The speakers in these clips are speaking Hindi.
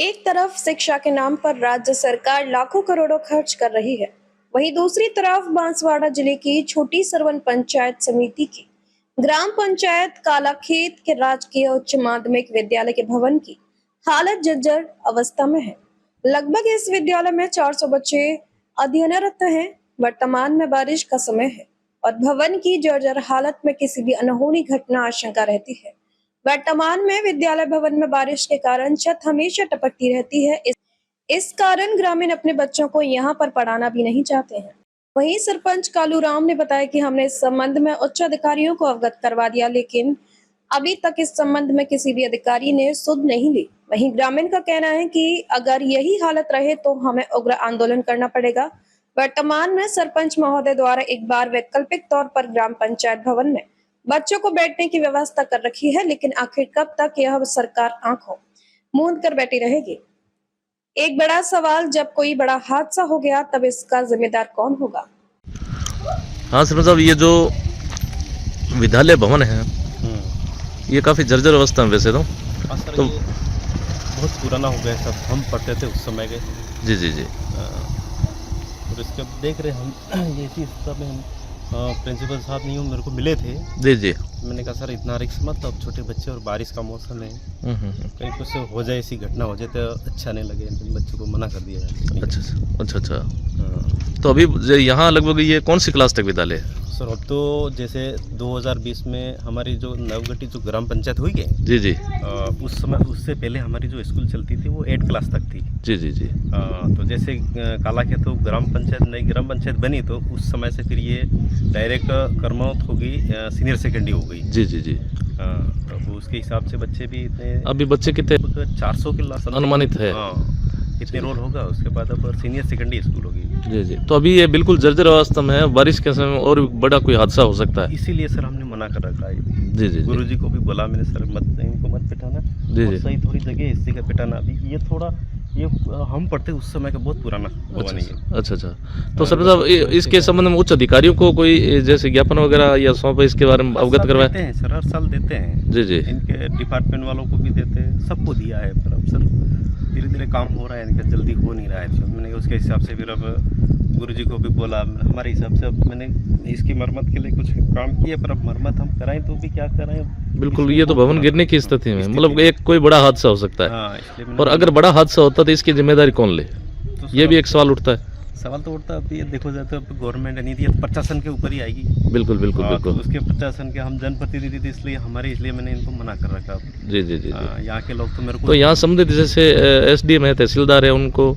एक तरफ शिक्षा के नाम पर राज्य सरकार लाखों करोड़ों खर्च कर रही है, वहीं दूसरी तरफ बांसवाड़ा जिले की छोटी सरवन पंचायत समिति की ग्राम पंचायत कालाखेत के राजकीय उच्च माध्यमिक विद्यालय के भवन की हालत जर्जर अवस्था में है। लगभग इस विद्यालय में 400 बच्चे अध्ययनरत हैं। वर्तमान में बारिश का समय है और भवन की जर्जर हालत में किसी भी अनहोनी घटना आशंका रहती है। वर्तमान में विद्यालय भवन में बारिश के कारण छत हमेशा टपकती रहती है। इस कारण ग्रामीण अपने बच्चों को यहाँ पर पढ़ाना भी नहीं चाहते हैं। वहीं सरपंच कालू राम ने बताया कि हमने इस संबंध में उच्च अधिकारियों को अवगत करवा दिया, लेकिन अभी तक इस संबंध में किसी भी अधिकारी ने सुध नहीं ली। वहीं ग्रामीण का कहना है कि अगर यही हालत रहे तो हमें उग्र आंदोलन करना पड़ेगा। वर्तमान में सरपंच महोदय द्वारा एक बार वैकल्पिक तौर पर ग्राम पंचायत भवन में बच्चों को बैठने की व्यवस्था कर रखी है, लेकिन आखिर कब तक यह सरकार आंखों मूंद कर बैठी रहेगी। एक बड़ा सवाल, जब कोई बड़ा हादसा हो गया तब इसका जिम्मेदार कौन होगा। हाँ सर, मतलब ये जो विद्यालय भवन है ये काफी जर्जर अवस्था में वैसे तो बहुत पुराना हो गया सब। हम पढ़ते थे उस समय के। जी जी जी। और इसके देख रहे हम ये इसी स्तर में हम प्रिंसिपल साहब नहीं मेरे को मिले थे। जी जी। मैंने कहा सर इतना रिस्क मत, अब छोटे बच्चे और बारिश का मौसम है, कहीं कुछ हो जाए, ऐसी घटना हो जाए तो अच्छा नहीं लगे, बच्चों को मना कर दिया है। अच्छा। तो अभी यहाँ लगभग ये कौन सी क्लास तक विद्यालय है सर? अब तो जैसे 2020 में हमारी जो नवगठित जो ग्राम पंचायत हुई है, जी जी, उस समय उससे पहले हमारी जो स्कूल चलती थी वो 8 क्लास तक थी। जी जी जी। तो जैसे कालाखेत तो ग्राम पंचायत नई ग्राम पंचायत बनी तो उस समय से फिर ये डायरेक्ट कर्मौत हो गई, सीनियर सेकेंडरी हो गई। जी जी जी। तो उसके हिसाब से बच्चे भी इतने, अभी बच्चे कितने 400 के अनुमानित है। इतने रोल होगा, उसके बाद अब सीनियर सेकेंडरी स्कूल होगी। जी जी। तो अभी ये बिल्कुल जर्जर अवस्था में है, बारिश के समय और बड़ा कोई हादसा हो सकता है, इसीलिए सर हमने मना कर रखा है। जी जी। गुरुजी को भी बोला मैंने, सर मत इनको मत पिटाना, जी जी। सही थोड़ी जगह इसी का पिटाना। अभी ये थोड़ा ये हम पढ़ते उस समय का बहुत पुराना भवन है। अच्छा। तो सर साहब इसके संबंध में उच्च अधिकारियों को कोई जैसे ज्ञापन वगैरह या सौंप इसके बारे में अवगत करवाए? देते हैं सर, हर साल देते हैं। जी जी। इनके डिपार्टमेंट वालों को भी देते हैं, सबको दिया है, पर अब सर धीरे धीरे काम हो रहा है, इनका जल्दी हो नहीं रहा है। तो मैंने उसके हिसाब से फिर अब गुरुजी को भी बोला, हमारे हिसाब से अब मैंने इसकी मरम्मत के लिए कुछ काम किया, पर अब मरम्मत हम कराएं तो भी क्या कराएं। बिल्कुल, ये तो भवन गिरने की स्थिति में, मतलब एक कोई बड़ा हादसा हो सकता है। इसलिए और अगर बड़ा हादसा होता तो इसकी जिम्मेदारी कौन ले, ये भी एक सवाल उठता है। सवाल तो उठता है। अब ये देखो जाए तो अब गवर्नमेंट नहीं थी, प्रशासन के ऊपर ही आएगी। बिल्कुल। तो उसके प्रशासन के हम जनप्रतिनिधि थे, इसलिए मैंने इनको मना कर रखा। जी जी जी। यहाँ के लोग तो मेरे को, तो यहाँ संबंधित जैसे एसडीएम है, तहसीलदार है, उनको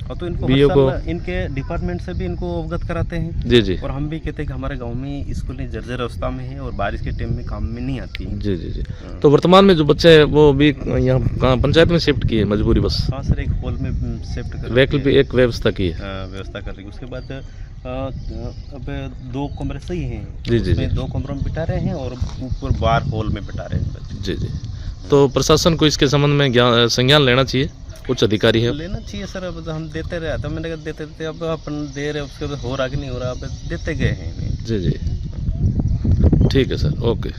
तो इनको बीओ को इनके डिपार्टमेंट से भी इनको अवगत कराते हैं। जी जी। और हम भी कहते हैं कि हमारे गांव में स्कूलें जर्जर अवस्था में है और बारिश के टाइम में काम में नहीं आती है। जी जी जी। तो वर्तमान में जो बच्चे हैं वो भी यहाँ पंचायत में शिफ्ट किए मजबूरी बस? हाँ सर, एक हॉल में शिफ्ट कर वैकल्पिक एक व्यवस्था की है, व्यवस्था कर रही है। उसके बाद अब 2 कमरे सही हैं। जी जी। 2 कमरों में बिठा रहे हैं और ऊपर बाहर हॉल में बिठा रहे हैं। जी जी। तो प्रशासन को इसके संबंध में संज्ञान लेना चाहिए, उच्च अधिकारी है लेना चाहिए सर। अब हम देते रहे तो मैंने कहा देते थे, अब अपन दे रहे, उसके बाद हो रहा कि नहीं हो रहा, अब देते गए हैं। जी जी। ठीक है सर, ओके।